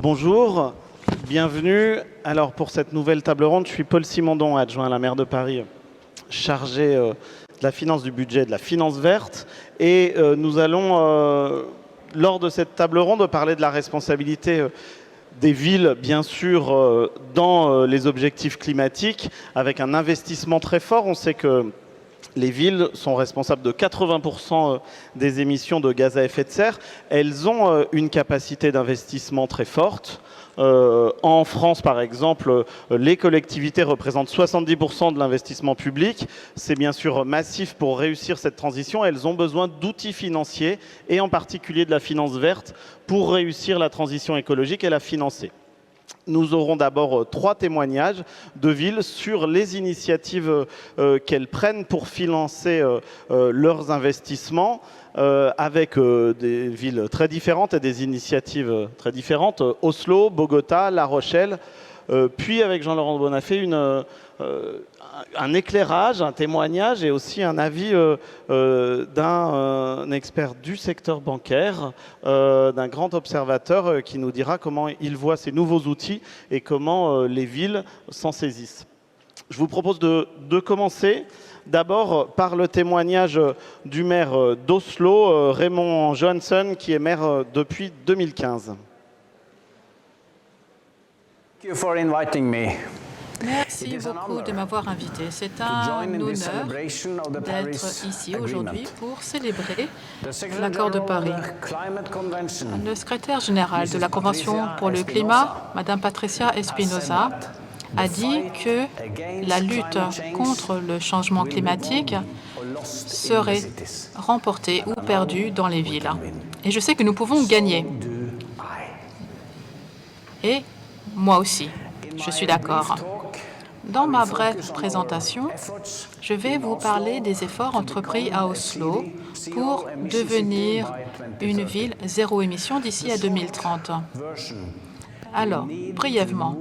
Bonjour, bienvenue. Alors pour cette nouvelle table ronde, je suis Paul Simondon, adjoint à la maire de Paris, chargé de la finance du budget, de la finance verte. Et nous allons, lors de cette table ronde, parler de la responsabilité des villes, bien sûr, dans les objectifs climatiques, avec un investissement très fort. On sait que les villes sont responsables de 80% des émissions de gaz à effet de serre. Elles ont une capacité d'investissement très forte. En France, par exemple, les collectivités représentent 70% de l'investissement public. C'est bien sûr massif pour réussir cette transition. Elles ont besoin d'outils financiers, et en particulier de la finance verte, pour réussir la transition écologique et la financer. Nous aurons d'abord 3 témoignages de villes sur les initiatives qu'elles prennent pour financer leurs investissements avec des villes très différentes et des initiatives très différentes. Oslo, Bogota, La Rochelle, puis avec Jean-Laurent Bonafé, un éclairage, un témoignage et aussi un avis d'un expert du secteur bancaire, d'un grand observateur qui nous dira comment il voit ces nouveaux outils et comment les villes s'en saisissent. Je vous propose de commencer d'abord par le témoignage du maire d'Oslo, Raymond Johansson, qui est maire depuis 2015. Thank you for inviting me. Merci beaucoup de m'avoir invité. C'est un honneur d'être ici aujourd'hui pour célébrer l'accord de Paris. Le secrétaire général de la Convention pour le climat, Madame Patricia Espinosa, a dit que la lutte contre le changement climatique serait remportée ou perdue dans les villes. Et je sais que nous pouvons gagner. Et moi aussi, je suis d'accord. Dans ma brève présentation, je vais vous parler des efforts entrepris à Oslo pour devenir une ville zéro émission d'ici à 2030. Alors, brièvement,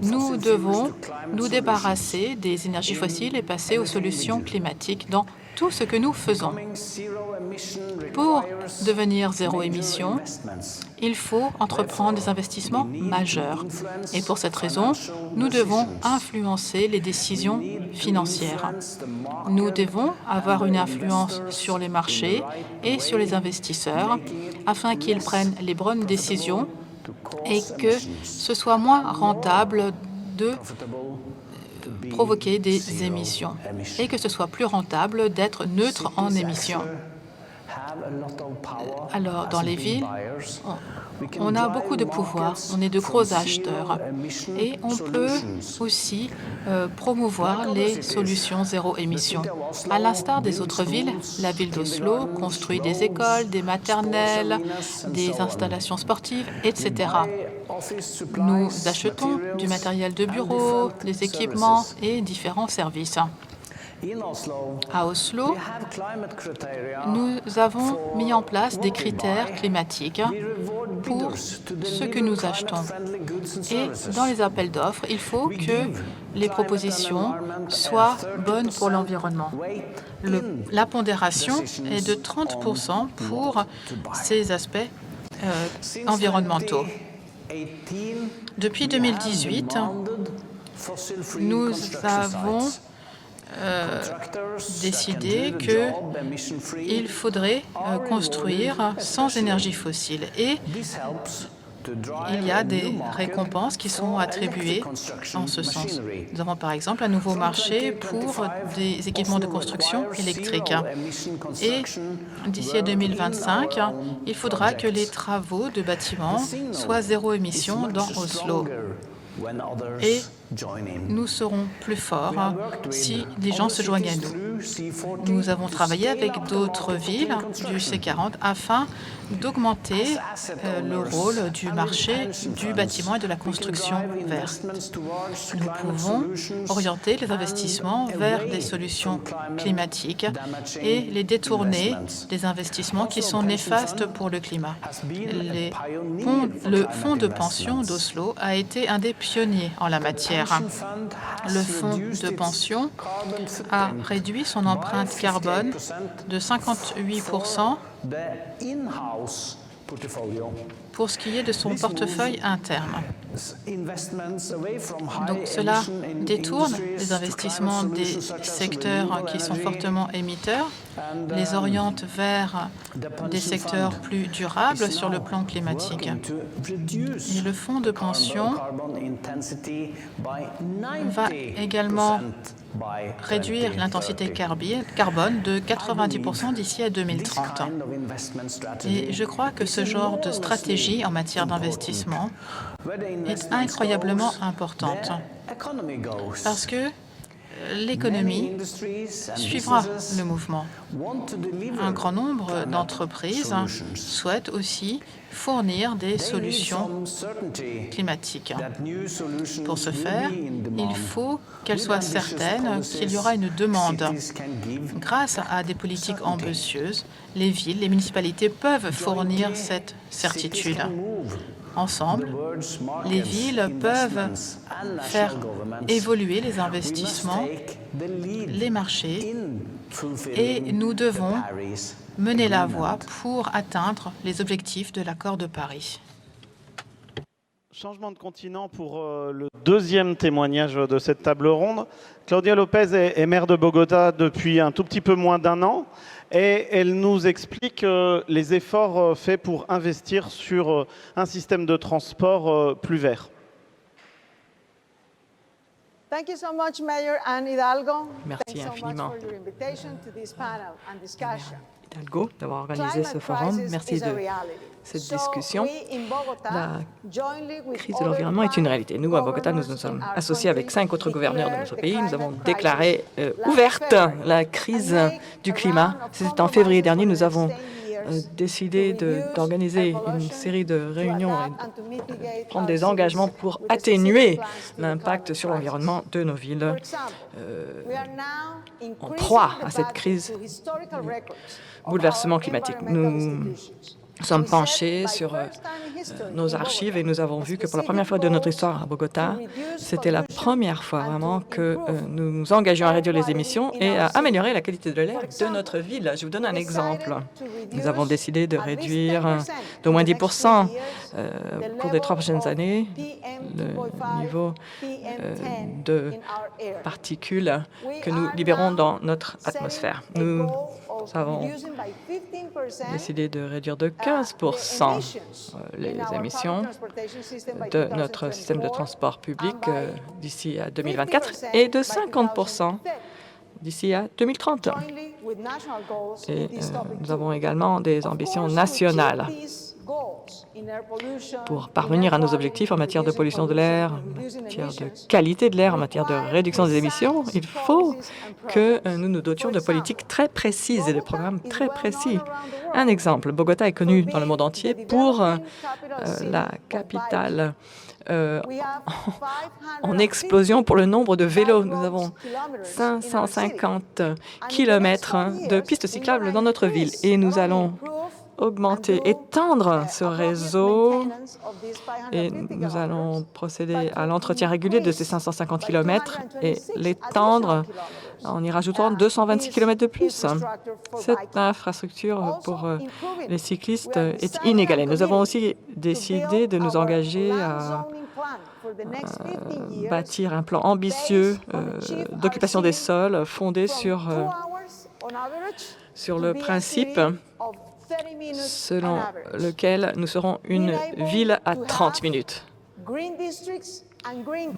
nous devons nous débarrasser des énergies fossiles et passer aux solutions climatiques dans tout ce que nous faisons. Pour devenir zéro émission, il faut entreprendre des investissements majeurs. Et pour cette raison, nous devons influencer les décisions financières. Nous devons avoir une influence sur les marchés et sur les investisseurs afin qu'ils prennent les bonnes décisions et que ce soit moins rentable de provoquer des émissions et que ce soit plus rentable d'être neutre en émissions. Alors, dans les villes, on a beaucoup de pouvoir, on est de gros acheteurs et on peut aussi promouvoir les solutions zéro émission. À l'instar des autres villes, la ville d'Oslo construit des écoles, des maternelles, des installations sportives, etc. Nous achetons du matériel de bureau, des équipements et différents services. À Oslo, nous avons mis en place des critères climatiques pour ce que nous achetons. Et dans les appels d'offres, il faut que les propositions soient bonnes pour l'environnement. La pondération est de 30% pour ces aspects environnementaux. Depuis 2018, nous avons décidé qu'il faudrait construire sans énergie fossile. Et il y a des récompenses qui sont attribuées en ce sens. Nous avons par exemple un nouveau marché pour des équipements de construction électrique. Et d'ici à 2025, il faudra que les travaux de bâtiments soient zéro émission dans Oslo. Et nous serons plus forts si les gens se joignent à nous. Nous avons travaillé avec d'autres villes du C40 afin d'augmenter le rôle du marché du bâtiment et de la construction verte. Nous pouvons orienter les investissements vers des solutions climatiques et les détourner des investissements qui sont néfastes pour le climat. Le fonds de pension d'Oslo a été un des pionniers en la matière. Le fonds de pension a réduit son empreinte carbone de 58% pour ce qui est de son portefeuille interne. Donc cela détourne les investissements des secteurs qui sont fortement émetteurs, les oriente vers des secteurs plus durables sur le plan climatique. Et le fonds de pension va également réduire l'intensité carbone de 90% d'ici à 2030. Et je crois que ce genre de stratégie en matière d'investissement est incroyablement importante parce que l'économie suivra le mouvement. Un grand nombre d'entreprises souhaitent aussi fournir des solutions climatiques. Pour ce faire, il faut qu'elles soient certaines qu'il y aura une demande. Grâce à des politiques ambitieuses, les villes, les municipalités peuvent fournir cette certitude. Ensemble, les villes peuvent faire évoluer les investissements, les marchés, et nous devons mener la voie pour atteindre les objectifs de l'accord de Paris. Changement de continent pour le deuxième témoignage de cette table ronde. Claudia Lopez est maire de Bogota depuis un tout petit peu moins d'un an et elle nous explique les efforts faits pour investir sur un système de transport plus vert. Merci infiniment, Hidalgo, d'avoir organisé ce forum. Merci de cette discussion. La crise de l'environnement est une réalité. Nous, à Bogota, nous nous sommes associés avec 5 autres gouverneurs de notre pays. Nous avons déclaré ouverte la crise du climat. C'était en février dernier. Nous avons décidé d'organiser une série de réunions et de prendre des engagements pour atténuer l'impact sur l'environnement de nos villes en proie à cette crise du bouleversement climatique. Nous sommes penchés sur nos archives et nous avons vu que pour la première fois de notre histoire à Bogota, c'était la première fois vraiment que nous nous engagions à réduire les émissions et à améliorer la qualité de l'air de notre ville. Je vous donne un exemple. Nous avons décidé de réduire d'au moins 10% pour les 3 prochaines années le niveau de particules que nous libérons dans notre atmosphère. Nous avons décidé de réduire de 15% les émissions de notre système de transport public d'ici à 2024 et de 50% d'ici à 2030. Et nous avons également des ambitions nationales pour parvenir à nos objectifs en matière de pollution de l'air, en matière de qualité de l'air, en matière de réduction des émissions. Il faut que nous nous dotions de politiques très précises et de programmes très précis. Un exemple, Bogota est connue dans le monde entier pour la capitale en explosion pour le nombre de vélos. Nous avons 550 kilomètres de pistes cyclables dans notre ville et nous allons augmenter, étendre ce réseau et nous allons procéder à l'entretien régulier de ces 550 km et l'étendre en y rajoutant 226 km de plus. Cette infrastructure pour les cyclistes est inégalée. Nous avons aussi décidé de nous engager à bâtir un plan ambitieux d'occupation des sols fondé sur le principe selon lequel nous serons une ville à 30 minutes.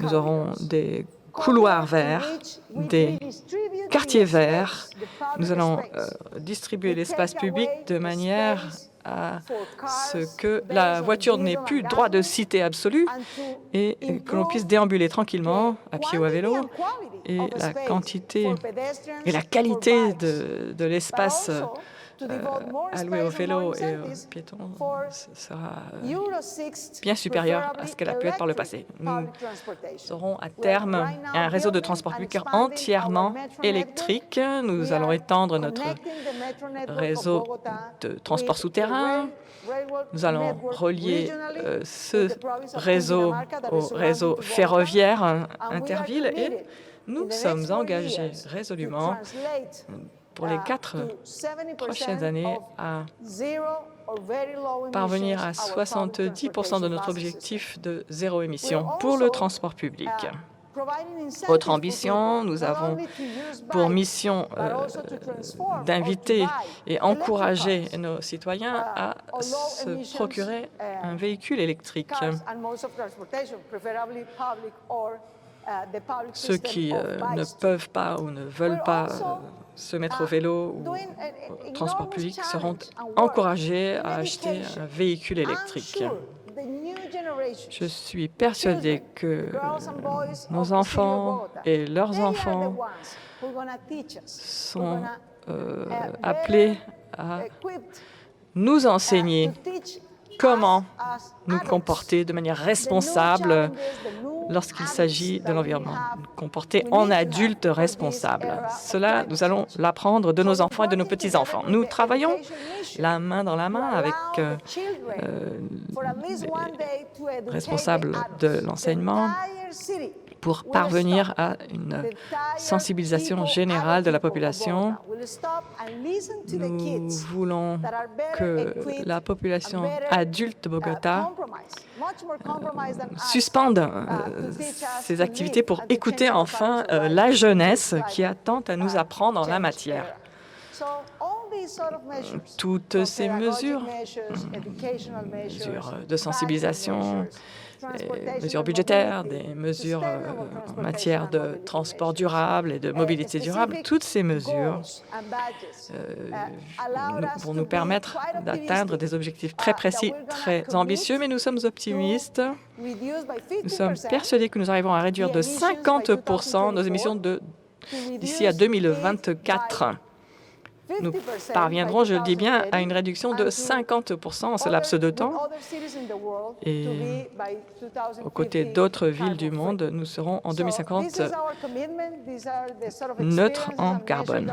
Nous aurons des couloirs verts, des quartiers verts. Nous allons distribuer l'espace public de manière à ce que la voiture n'ait plus droit de cité absolu et que l'on puisse déambuler tranquillement, à pied ou à vélo. Et la quantité et la qualité de l'espace allouée aux vélos et aux piétons sera bien supérieure à ce qu'elle a pu être par le passé. Nous aurons à terme un réseau de transport public entièrement électrique. Nous allons étendre notre réseau de transport souterrain. Nous allons relier ce réseau au réseau ferroviaire interville et nous sommes engagés résolument pour les 4 prochaines années à parvenir à 70% de notre objectif de zéro émission pour le transport public. Autre ambition, nous avons pour mission d'inviter et encourager nos citoyens à se procurer un véhicule électrique. Ceux qui ne peuvent pas ou ne veulent pas se mettre au vélo ou au transport public seront encouragés à acheter un véhicule électrique. Je suis persuadée que nos enfants et leurs enfants sont appelés à nous enseigner comment nous comporter de manière responsable lorsqu'il s'agit de l'environnement, nous comporter en adultes responsables. Cela, nous allons l'apprendre de nos enfants et de nos petits-enfants. Nous travaillons la main dans la main avec les responsables de l'enseignement pour parvenir à une sensibilisation générale de la population. Nous voulons que la population adulte de Bogota suspende ses activités pour écouter enfin la jeunesse qui attend à nous apprendre en la matière. Toutes ces mesures de sensibilisation, des mesures budgétaires, des mesures en matière de transport durable et de mobilité durable, toutes ces mesures vont nous permettre d'atteindre des objectifs très précis, très ambitieux, mais nous sommes optimistes. Nous sommes persuadés que nous arriverons à réduire de 50% nos émissions d'ici à 2024. Nous parviendrons, je le dis bien, à une réduction de 50% en ce laps de temps. Et aux côtés d'autres villes du monde, nous serons en 2050 neutres en carbone.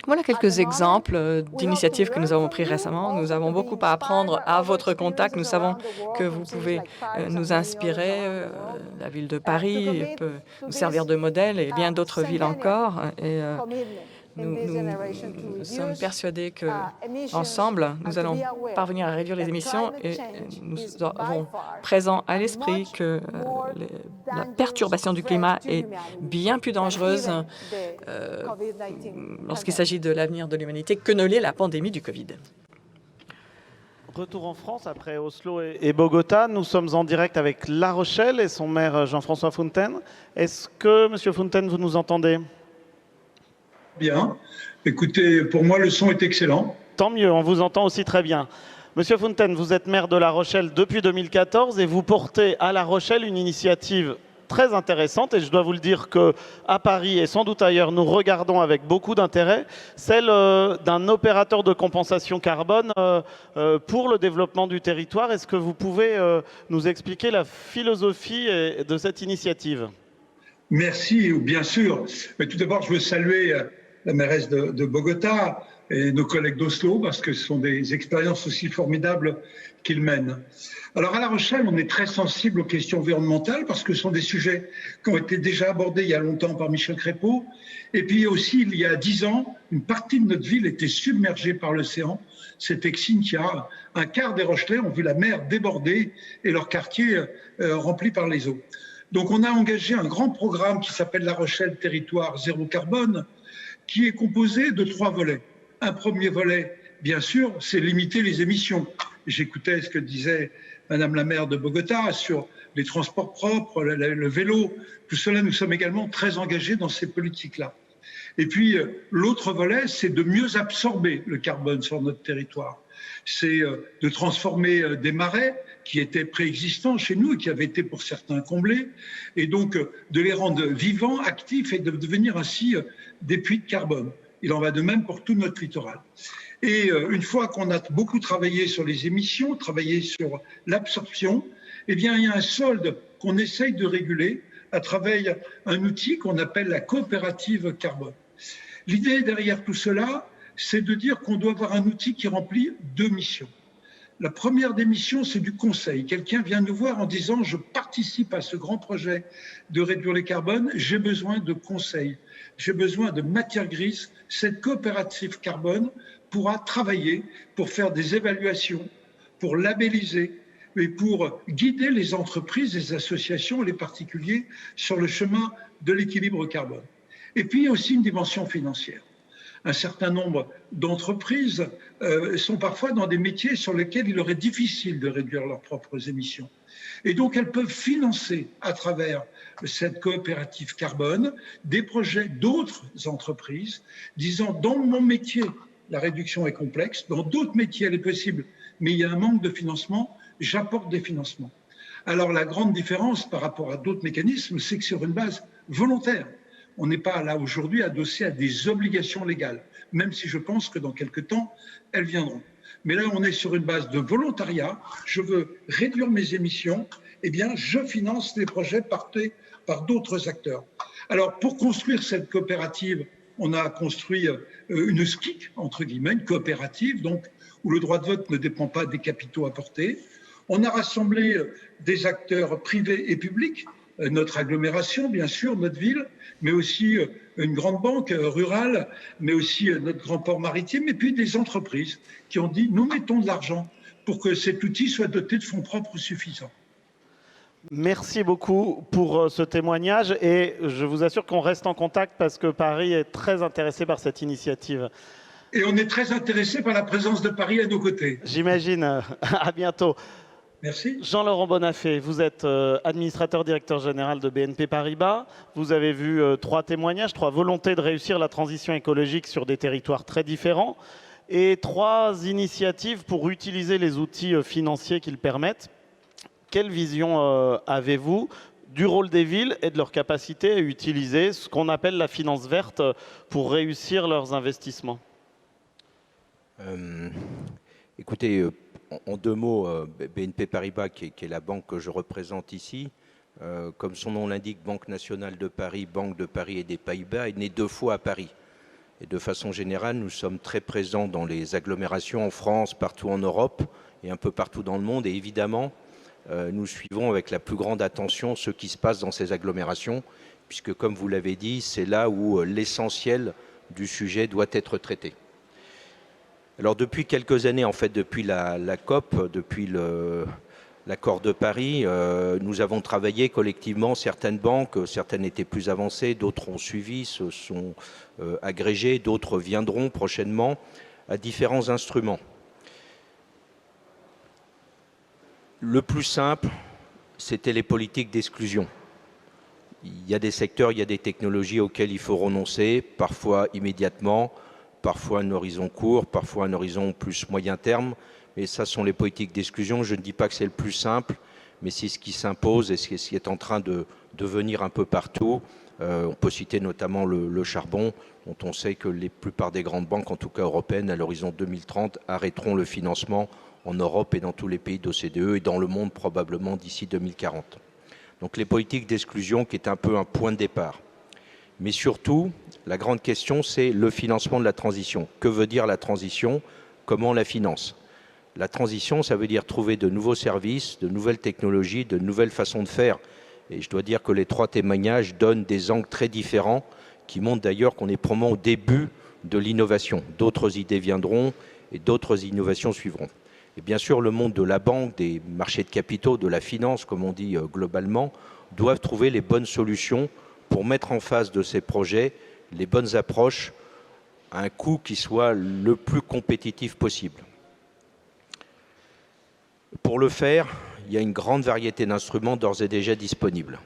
Voilà quelques exemples d'initiatives que nous avons prises récemment. Nous avons beaucoup à apprendre à votre contact. Nous savons que vous pouvez nous inspirer. La ville de Paris peut nous servir de modèle et bien d'autres villes encore. Et nous sommes persuadés qu'ensemble, nous allons parvenir à réduire les émissions et nous avons présent à l'esprit que la perturbation du climat est bien plus dangereuse lorsqu'il s'agit de l'avenir de l'humanité que ne l'est la pandémie du Covid. Retour en France, après Oslo et Bogota, nous sommes en direct avec La Rochelle et son maire Jean-François Fontaine. Est-ce que, Monsieur Fontaine, vous nous entendez ? Bien. Écoutez, pour moi, le son est excellent. Tant mieux, on vous entend aussi très bien. Monsieur Fontaine, vous êtes maire de La Rochelle depuis 2014 et vous portez à La Rochelle une initiative très intéressante, et je dois vous le dire qu'à Paris et sans doute ailleurs, nous regardons avec beaucoup d'intérêt, celle d'un opérateur de compensation carbone pour le développement du territoire. Est-ce que vous pouvez nous expliquer la philosophie de cette initiative ? Merci, bien sûr. Mais tout d'abord, je veux saluer la mairesse de Bogota et nos collègues d'Oslo, parce que ce sont des expériences aussi formidables qu'ils mènent. Alors, à La Rochelle, on est très sensible aux questions environnementales, parce que ce sont des sujets qui ont été déjà abordés il y a longtemps par Michel Crépeau. Et puis aussi, il y a 10 ans, une partie de notre ville était submergée par l'océan. C'était Xintia. Un quart des Rochelais ont vu la mer déborder et leur quartier rempli par les eaux. Donc, on a engagé un grand programme qui s'appelle La Rochelle Territoire Zéro Carbone, qui est composé de 3 volets. Un premier volet, bien sûr, c'est limiter les émissions. J'écoutais ce que disait Madame la maire de Bogota sur les transports propres, le vélo. Tout cela, nous sommes également très engagés dans ces politiques-là. Et puis, l'autre volet, c'est de mieux absorber le carbone sur notre territoire. C'est de transformer des marais qui étaient préexistants chez nous et qui avaient été pour certains comblés, et donc de les rendre vivants, actifs et de devenir ainsi des puits de carbone. Il en va de même pour tout notre littoral. Et une fois qu'on a beaucoup travaillé sur les émissions, travaillé sur l'absorption, eh bien, il y a un solde qu'on essaye de réguler à travers un outil qu'on appelle la coopérative carbone. L'idée derrière tout cela, c'est de dire qu'on doit avoir un outil qui remplit 2 missions. La première des missions, c'est du conseil. Quelqu'un vient nous voir en disant « je participe à ce grand projet de réduire les carbones, j'ai besoin de conseils, j'ai besoin de matière grise ». Cette coopérative carbone pourra travailler pour faire des évaluations, pour labelliser et pour guider les entreprises, les associations, les particuliers sur le chemin de l'équilibre carbone. Et puis, il y a aussi une dimension financière. Un certain nombre d'entreprises sont parfois dans des métiers sur lesquels il leur est difficile de réduire leurs propres émissions. Et donc, elles peuvent financer à travers cette coopérative carbone des projets d'autres entreprises disant « dans mon métier, la réduction est complexe, dans d'autres métiers, elle est possible, mais il y a un manque de financement, j'apporte des financements ». Alors, la grande différence par rapport à d'autres mécanismes, c'est que sur une base volontaire. On n'est pas là aujourd'hui adossé à des obligations légales, même si je pense que dans quelques temps, elles viendront. Mais là, on est sur une base de volontariat. Je veux réduire mes émissions, eh bien, je finance les projets portés par d'autres acteurs. Alors, pour construire cette coopérative, on a construit une SKIC, entre guillemets, une coopérative, donc, où le droit de vote ne dépend pas des capitaux apportés. On a rassemblé des acteurs privés et publics, notre agglomération, bien sûr, notre ville, mais aussi une grande banque rurale, mais aussi notre grand port maritime, et puis des entreprises qui ont dit « nous mettons de l'argent pour que cet outil soit doté de fonds propres suffisants ». Merci beaucoup pour ce témoignage et je vous assure qu'on reste en contact parce que Paris est très intéressé par cette initiative. Et on est très intéressé par la présence de Paris à nos côtés. J'imagine. À bientôt. Merci. Jean-Laurent Bonnafé, vous êtes administrateur directeur général de BNP Paribas. Vous avez vu 3 témoignages, 3 volontés de réussir la transition écologique sur des territoires très différents et 3 initiatives pour utiliser les outils financiers qu'ils permettent. Quelle vision avez-vous du rôle des villes et de leur capacité à utiliser ce qu'on appelle la finance verte pour réussir leurs investissements? Écoutez, en 2 mots, BNP Paribas, qui est la banque que je représente ici, comme son nom l'indique, Banque nationale de Paris, Banque de Paris et des Pays-Bas, est née 2 fois à Paris. Et de façon générale, nous sommes très présents dans les agglomérations en France, partout en Europe et un peu partout dans le monde. Et évidemment, nous suivons avec la plus grande attention ce qui se passe dans ces agglomérations, puisque comme vous l'avez dit, c'est là où l'essentiel du sujet doit être traité. Alors depuis quelques années, en fait, depuis la COP, depuis l'accord de Paris, nous avons travaillé collectivement, certaines banques, certaines étaient plus avancées, d'autres ont suivi, se sont agrégées, d'autres viendront prochainement à différents instruments. Le plus simple, c'était les politiques d'exclusion. Il y a des secteurs, il y a des technologies auxquelles il faut renoncer, parfois immédiatement, parfois un horizon court, parfois un horizon plus moyen terme. Mais ça sont les politiques d'exclusion. Je ne dis pas que c'est le plus simple, mais c'est ce qui s'impose et ce qui est en train de devenir un peu partout. On peut citer notamment le charbon, dont on sait que la plupart des grandes banques, en tout cas européennes, à l'horizon 2030, arrêteront le financement en Europe et dans tous les pays d'OCDE et dans le monde probablement d'ici 2040. Donc les politiques d'exclusion qui est un peu un point de départ. Mais surtout, la grande question, c'est le financement de la transition. Que veut dire la transition? Comment on la finance? La transition, ça veut dire trouver de nouveaux services, de nouvelles technologies, de nouvelles façons de faire. Et je dois dire que les 3 témoignages donnent des angles très différents qui montrent d'ailleurs qu'on est probablement au début de l'innovation. D'autres idées viendront et d'autres innovations suivront. Et bien sûr, le monde de la banque, des marchés de capitaux, de la finance, comme on dit globalement, doivent trouver les bonnes solutions pour mettre en face de ces projets les bonnes approches à un coût qui soit le plus compétitif possible. Pour le faire, il y a une grande variété d'instruments d'ores et déjà disponibles.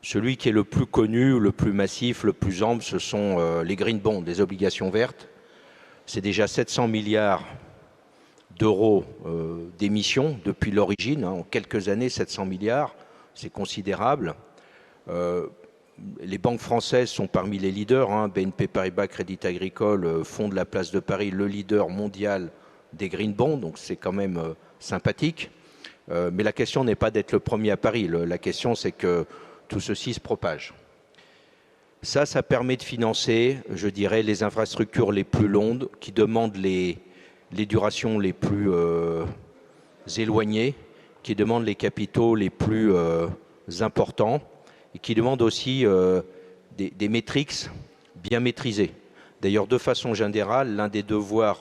Celui qui est le plus connu, le plus massif, le plus ample, ce sont les green bonds, les obligations vertes. C'est déjà 700 milliards d'euros d'émissions depuis l'origine. En quelques années, 700 milliards, c'est considérable. Les banques françaises sont parmi les leaders. BNP Paribas Crédit Agricole font de la place de Paris le leader mondial des green bonds, donc c'est quand même sympathique. Mais la question n'est pas d'être le premier à Paris. La question, c'est que tout ceci se propage. Ça permet de financer, je dirais, les infrastructures les plus longues qui demandent les durations les plus éloignés, qui demandent les capitaux les plus importants et qui demandent aussi des métriques bien maîtrisées. D'ailleurs, de façon générale, l'un des devoirs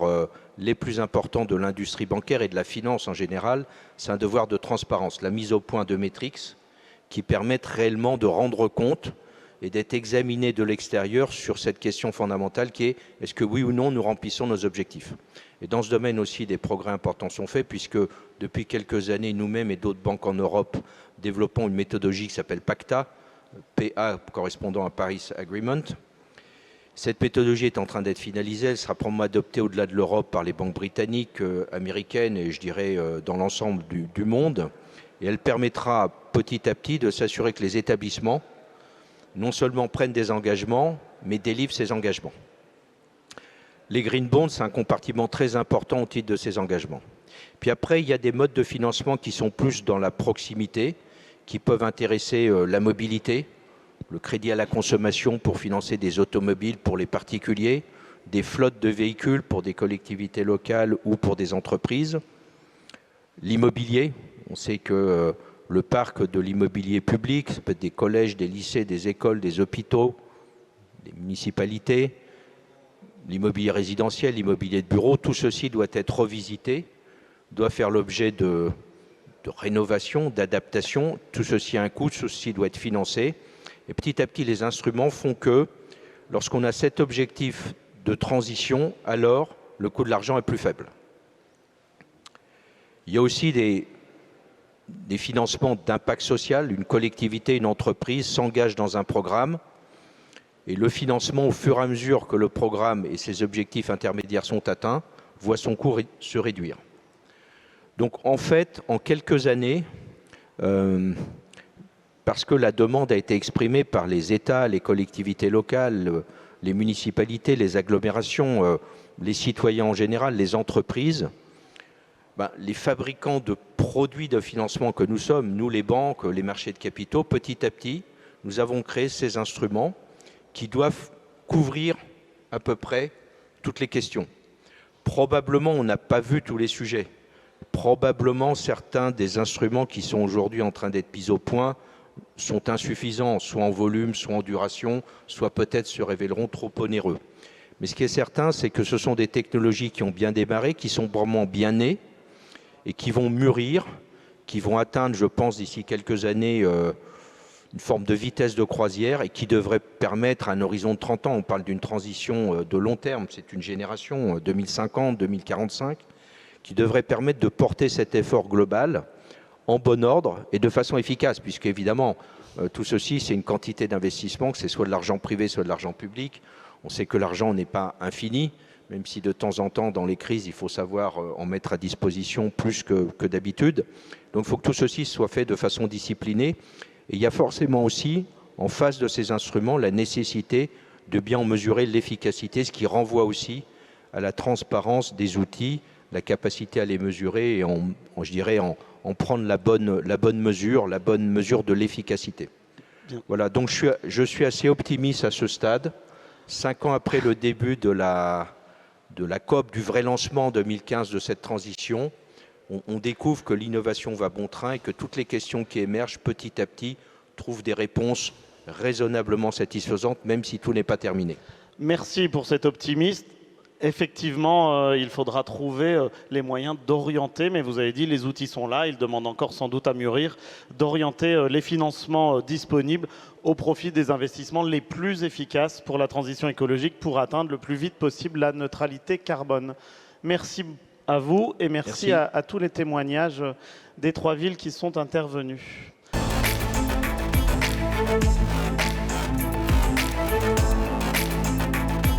les plus importants de l'industrie bancaire et de la finance en général, c'est un devoir de transparence, la mise au point de métriques qui permettent réellement de rendre compte et d'être examiné de l'extérieur sur cette question fondamentale qui est est-ce que oui ou non nous remplissons nos objectifs. Et dans ce domaine aussi, des progrès importants sont faits puisque depuis quelques années, nous-mêmes et d'autres banques en Europe développons une méthodologie qui s'appelle PACTA, PA correspondant à Paris Agreement. Cette méthodologie est en train d'être finalisée, elle sera probablement adoptée au-delà de l'Europe par les banques britanniques, américaines et je dirais dans l'ensemble du monde. Et elle permettra petit à petit de s'assurer que les établissements non seulement prennent des engagements, mais délivrent ces engagements. Les green bonds, c'est un compartiment très important au titre de ces engagements. Puis après, il y a des modes de financement qui sont plus dans la proximité, qui peuvent intéresser la mobilité, le crédit à la consommation pour financer des automobiles pour les particuliers, des flottes de véhicules pour des collectivités locales ou pour des entreprises, l'immobilier. On sait que le parc de l'immobilier public, ça peut être des collèges, des lycées, des écoles, des hôpitaux, des municipalités, l'immobilier résidentiel, l'immobilier de bureau, tout ceci doit être revisité, doit faire l'objet de rénovation, d'adaptation. Tout ceci a un coût, ceci doit être financé. Et petit à petit, les instruments font que lorsqu'on a cet objectif de transition, alors le coût de l'argent est plus faible. Il y a aussi des financements d'impact social. Une collectivité, une entreprise s'engage dans un programme et le financement, au fur et à mesure que le programme et ses objectifs intermédiaires sont atteints, voit son coût se réduire. Donc en fait, en quelques années, parce que la demande a été exprimée par les États, les collectivités locales, les municipalités, les agglomérations, les citoyens en général, les entreprises, les fabricants de produits de financement que nous sommes, nous les banques, les marchés de capitaux, petit à petit, nous avons créé ces instruments qui doivent couvrir à peu près toutes les questions. Probablement, on n'a pas vu tous les sujets. Probablement, certains des instruments qui sont aujourd'hui en train d'être mis au point sont insuffisants, soit en volume, soit en duration, soit peut-être se révéleront trop onéreux. Mais ce qui est certain, c'est que ce sont des technologies qui ont bien démarré, qui sont vraiment bien nées et qui vont mûrir, qui vont atteindre, je pense, d'ici quelques années, une forme de vitesse de croisière et qui devrait permettre à un horizon de 30 ans, on parle d'une transition de long terme, c'est une génération 2050, 2045, qui devrait permettre de porter cet effort global en bon ordre et de façon efficace, puisque évidemment, tout ceci, c'est une quantité d'investissement, que c'est soit de l'argent privé, soit de l'argent public. On sait que l'argent n'est pas infini, même si de temps en temps, dans les crises, il faut savoir en mettre à disposition plus que d'habitude. Donc il faut que tout ceci soit fait de façon disciplinée. Et il y a forcément aussi, en face de ces instruments, la nécessité de bien en mesurer l'efficacité, ce qui renvoie aussi à la transparence des outils, la capacité à les mesurer et je dirais en prendre la bonne mesure de l'efficacité. Voilà, donc je suis assez optimiste à ce stade. 5 ans après le début de la COP, du vrai lancement en 2015 de cette transition, on découvre que l'innovation va bon train et que toutes les questions qui émergent petit à petit trouvent des réponses raisonnablement satisfaisantes, même si tout n'est pas terminé. Merci pour cet optimisme. Effectivement, il faudra trouver les moyens d'orienter, mais vous avez dit les outils sont là, ils demandent encore sans doute à mûrir, d'orienter les financements disponibles au profit des investissements les plus efficaces pour la transition écologique pour atteindre le plus vite possible la neutralité carbone. Merci à vous et merci. À tous les témoignages des 3 villes qui sont intervenues.